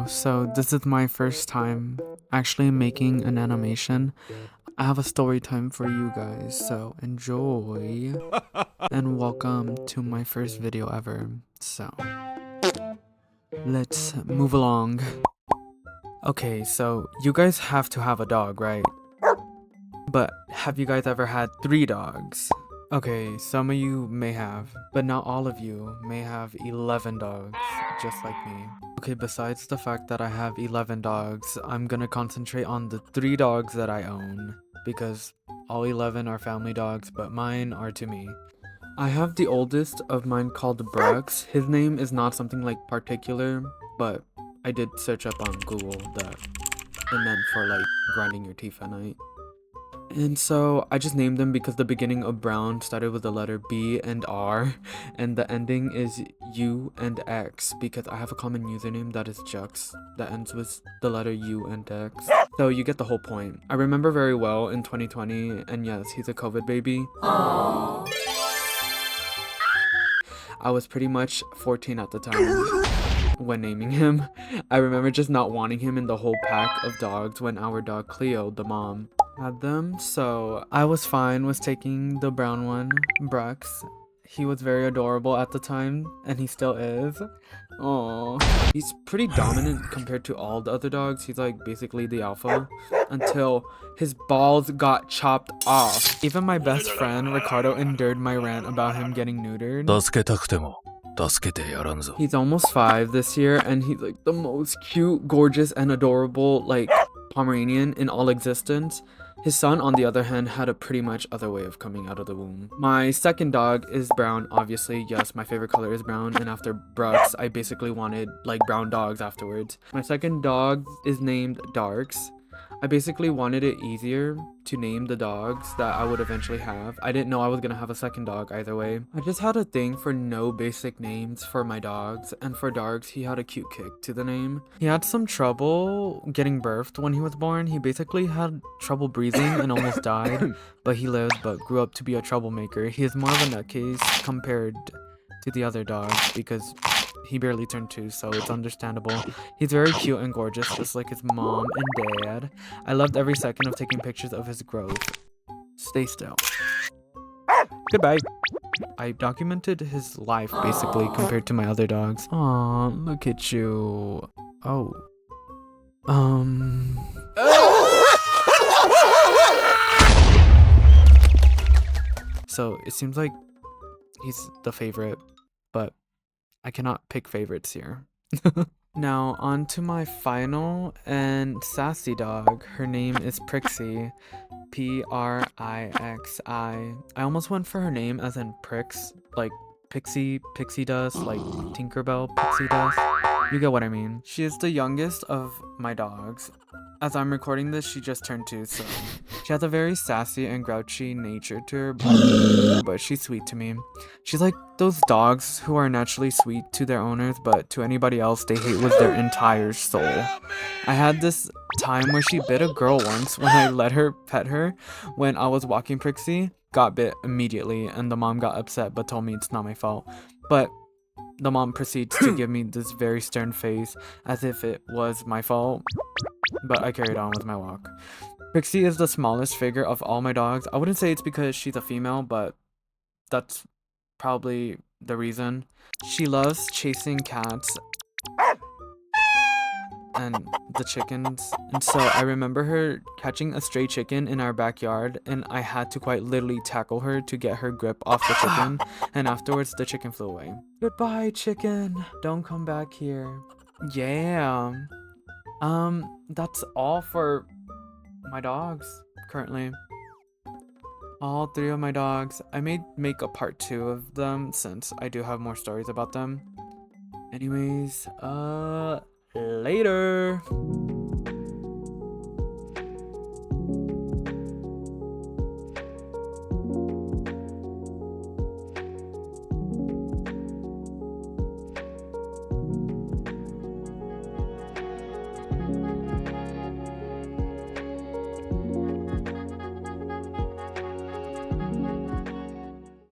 So this is my first time actually making an animation. I have a story time for you guys, so enjoy and welcome to my first video ever. So let's move along. Okay, so you guys have to have a dog, right? But have you guys ever had 3 dogs? Okay, some of you may have, but not all of you may have 11 dogs, just like me. Okay, besides the fact that I have 11 dogs, I'm gonna concentrate on the 3 dogs that I own, because all 11 are family dogs, but mine are to me. I have the oldest of mine called Brooks. His name is not something like particular, but I did search up on Google that it meant for like grinding your teeth at night. And so I just named them because the beginning of Brown started with the letter B and R, and the ending is U and X because I have a common username that is Jux that ends with the letter U and X. So you get the whole point. I remember very well in 2020, and yes, he's a COVID baby. Aww. I was pretty much 14 at the time when naming him. I remember just not wanting him in the whole pack of dogs when our dog Cleo, the mom, had them, so I was fine with taking the brown one, Brux. He was very adorable at the time, and he still is. Oh, he's pretty dominant compared to all the other dogs. He's like basically the alpha until his balls got chopped off. Even my best friend Ricardo endured my rant about him getting neutered. He's almost 5 this year, and he's like the most cute, gorgeous, and adorable like Pomeranian in all existence. His son, on the other hand, had a pretty much other way of coming out of the womb. My second dog is brown, obviously. Yes, my favorite color is brown, and after Brooks, I basically wanted like brown dogs afterwards. My second dog is named Darks. I basically wanted it easier to name the dogs that I would eventually have. I didn't know I was gonna have a second dog either way. I just had a thing for no basic names for my dogs, and for Darks, he had a cute kick to the name. He had some trouble getting birthed when he was born. He basically had trouble breathing and almost died, but he lived but grew up to be a troublemaker. He is more of a nutcase compared to the other dogs because he barely turned 2, so it's understandable. He's very cute and gorgeous, just like his mom and dad. I loved every second of taking pictures of his growth. Stay still. Goodbye. I documented his life, basically, compared to my other dogs. Aw, look at you. Oh. So, it seems like he's the favorite, but I cannot pick favorites here. Now, on to my final and sassy dog. Her name is Prixie. Prixi. I almost went for her name as in Pricks, like pixie dust, like Tinkerbell pixie dust. You get what I mean. She is the youngest of my dogs. As I'm recording this, she just turned 2, so she has a very sassy and grouchy nature to her, but she's sweet to me. She's like those dogs who are naturally sweet to their owners, but to anybody else they hate with their entire soul. I had this time where she bit a girl once when I let her pet her when I was walking Prixie. Got bit immediately, and the mom got upset but told me it's not my fault. But the mom proceeds to give me this very stern face as if it was my fault, but I carried on with my walk. Prixie is the smallest figure of all my dogs. I wouldn't say it's because she's a female, but that's probably the reason. She loves chasing cats and the chickens, and so I remember her catching a stray chicken in our backyard, and I had to quite literally tackle her to get her grip off the chicken, and afterwards the chicken flew away. Goodbye, chicken. Don't come back here. Yeah. That's all for my dogs currently. All 3 of my dogs. I may make a part 2 of them since I do have more stories about them. Anyways, later.